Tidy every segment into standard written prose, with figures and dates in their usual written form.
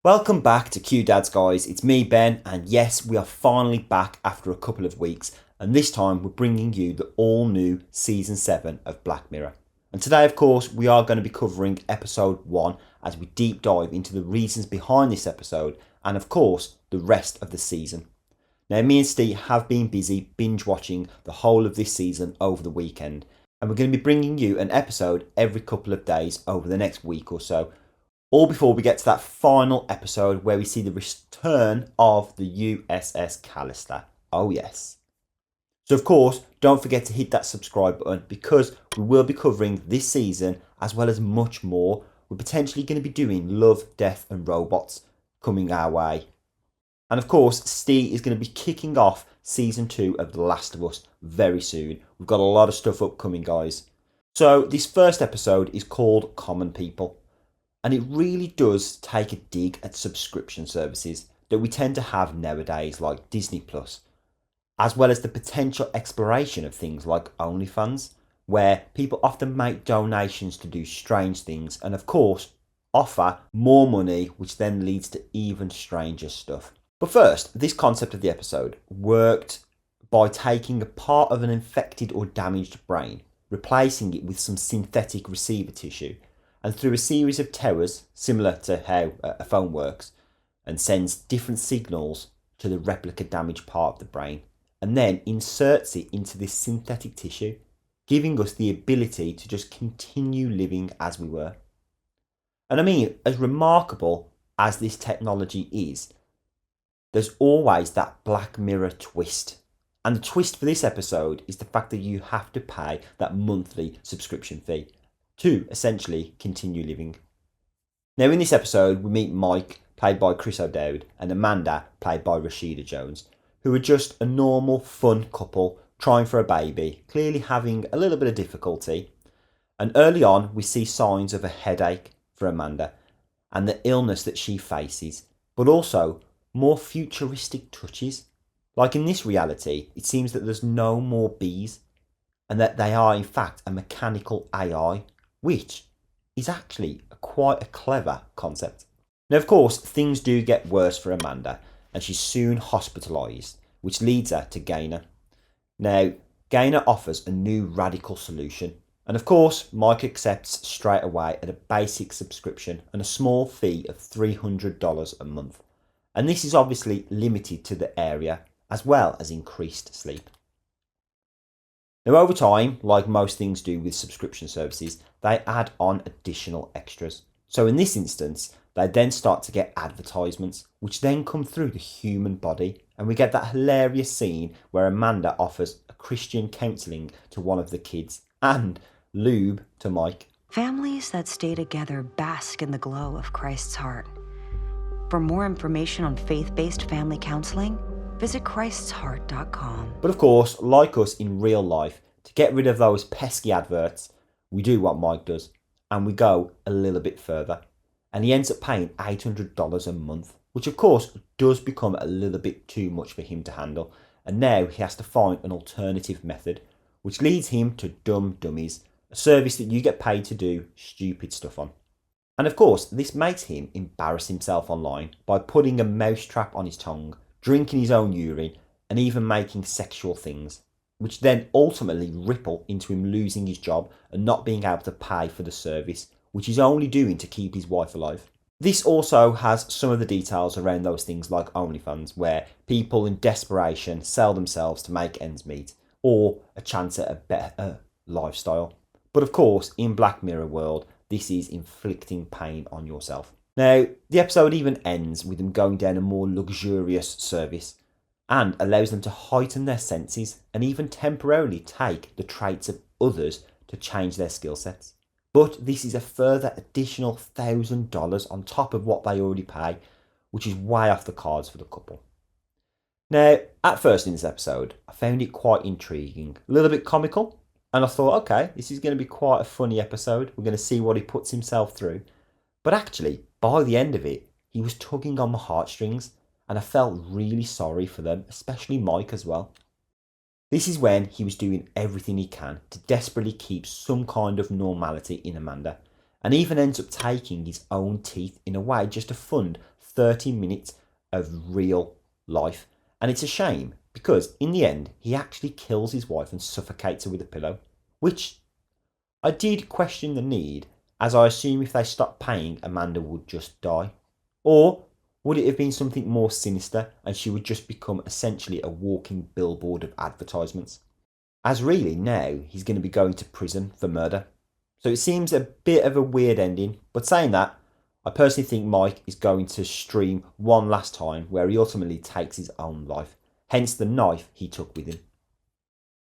Welcome back to Q Dads, guys. It's me, Ben, and yes, we are finally back after a couple of weeks, and this time we're bringing you the all-new Season 7 of Black Mirror. And today, of course, we are going to be covering Episode 1 as we deep dive into the reasons behind this episode and, of course, the rest of the season. Now, me and Steve have been busy binge-watching the whole of this season over the weekend, and we're going to be bringing you an episode every couple of days over the next week or so, all before we get to that final episode where we see the return of the USS Callister. Oh yes. So of course, don't forget to hit that subscribe button because we will be covering this season as well as much more. We're potentially going to be doing Love, Death and Robots coming our way. And of course, Steve is going to be kicking off Season 2 of The Last of Us very soon. We've got a lot of stuff upcoming, guys. So this first episode is called Common People. And it really does take a dig at subscription services that we tend to have nowadays, like Disney Plus, as well as the potential exploration of things like OnlyFans, where people often make donations to do strange things and, of course, offer more money, which then leads to even stranger stuff. But first, this concept of the episode worked by taking a part of an infected or damaged brain, replacing it with some synthetic receiver tissue, and through a series of towers, similar to how a phone works, and sends different signals to the replica damaged part of the brain, and then inserts it into this synthetic tissue, giving us the ability to just continue living as we were. And I mean, as remarkable as this technology is, there's always that Black Mirror twist. And the twist for this episode is the fact that you have to pay that monthly subscription fee to essentially continue living. Now in this episode we meet Mike, played by Chris O'Dowd, and Amanda, played by Rashida Jones, who are just a normal fun couple trying for a baby, clearly having a little bit of difficulty. And early on we see signs of a headache for Amanda and the illness that she faces, but also more futuristic touches. Like in this reality, it seems that there's no more bees and that they are in fact a mechanical AI, which is actually quite a clever concept. Now, of course, things do get worse for Amanda, and she's soon hospitalised, which leads her to Gaynor. Now, Gaynor offers a new radical solution, and of course, Mike accepts straight away at a basic subscription and a small fee of $300 a month. And this is obviously limited to the area, as well as increased sleep. Now over time, like most things do with subscription services, they add on additional extras. So in this instance, they then start to get advertisements, which then come through the human body. And we get that hilarious scene where Amanda offers a Christian counselling to one of the kids and lube to Mike. Families that stay together bask in the glow of Christ's heart. For more information on faith-based family counseling, visit christsheart.com. But of course, like us in real life, to get rid of those pesky adverts, we do what Mike does, and we go a little bit further. And he ends up paying $800 a month, which of course does become a little bit too much for him to handle. And now he has to find an alternative method, which leads him to Dumb Dummies, a service that you get paid to do stupid stuff on. And of course, this makes him embarrass himself online by putting a mousetrap on his tongue, drinking his own urine, and even making sexual things, which then ultimately ripple into him losing his job and not being able to pay for the service, which he's only doing to keep his wife alive. This also has some of the details around those things like OnlyFans, where people in desperation sell themselves to make ends meet, or a chance at a better lifestyle. But of course, in Black Mirror world, this is inflicting pain on yourself. Now, the episode even ends with them going down a more luxurious service and allows them to heighten their senses and even temporarily take the traits of others to change their skill sets. But this is a further additional $1,000 on top of what they already pay, which is way off the cards for the couple. Now, at first in this episode, I found it quite intriguing, a little bit comical, and I thought, okay, this is going to be quite a funny episode. We're going to see what he puts himself through. But actually, by the end of it, he was tugging on my heartstrings, and I felt really sorry for them, especially Mike as well. This is when he was doing everything he can to desperately keep some kind of normality in Amanda, and even ends up taking his own teeth in a way just to fund 30 minutes of real life. And it's a shame because in the end, he actually kills his wife and suffocates her with a pillow, which I did question the need, as I assume if they stopped paying, Amanda would just die. Or would it have been something more sinister and she would just become essentially a walking billboard of advertisements? As really now he's going to be going to prison for murder. So it seems a bit of a weird ending, but saying that, I personally think Mike is going to stream one last time where he ultimately takes his own life, hence the knife he took with him.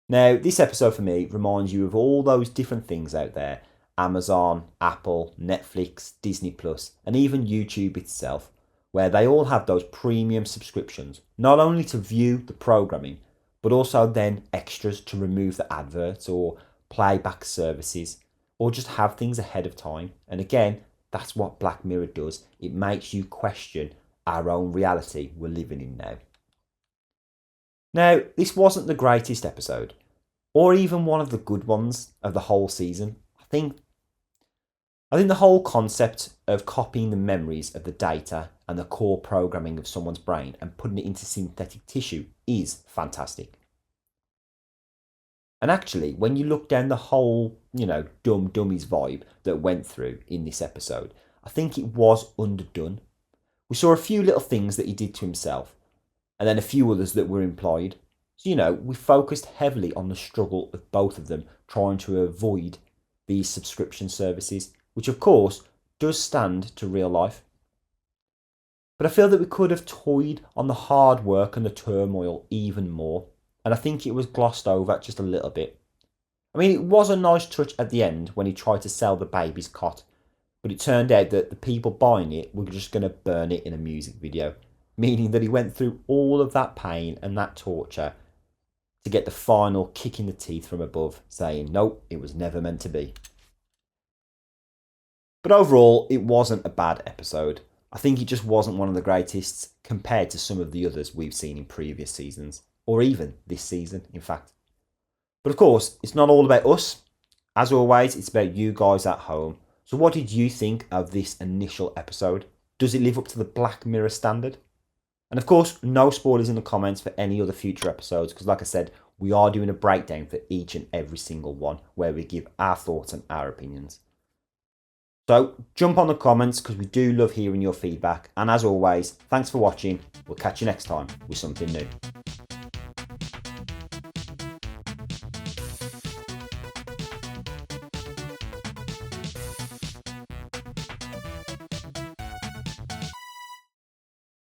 Now, this episode for me reminds you of all those different things out there: Amazon, Apple, Netflix, Disney Plus, and even YouTube itself, where they all have those premium subscriptions, not only to view the programming, but also then extras to remove the adverts or playback services, or just have things ahead of time. And again, that's what Black Mirror does. It makes you question our own reality we're living in now. Now, this wasn't the greatest episode, or even one of the good ones of the whole season. I think the whole concept of copying the memories of the data and the core programming of someone's brain and putting it into synthetic tissue is fantastic. And actually, when you look down the whole, dumb dummies vibe that went through in this episode, I think it was underdone. We saw a few little things that he did to himself, and then a few others that were implied. So, we focused heavily on the struggle of both of them trying to avoid these subscription services, which of course does stand to real life. But I feel that we could have toyed on the hard work and the turmoil even more, and I think it was glossed over just a little bit. I mean, it was a nice touch at the end when he tried to sell the baby's cot, but it turned out that the people buying it were just going to burn it in a music video, meaning that he went through all of that pain and that torture to get the final kick in the teeth from above, saying, nope, it was never meant to be. But overall, it wasn't a bad episode. I think it just wasn't one of the greatest compared to some of the others we've seen in previous seasons, or even this season, in fact. But of course, it's not all about us. As always, it's about you guys at home. So what did you think of this initial episode? Does it live up to the Black Mirror standard? And of course, no spoilers in the comments for any other future episodes, because like I said, we are doing a breakdown for each and every single one where we give our thoughts and our opinions. So jump on the comments because we do love hearing your feedback. And as always, thanks for watching. We'll catch you next time with something new.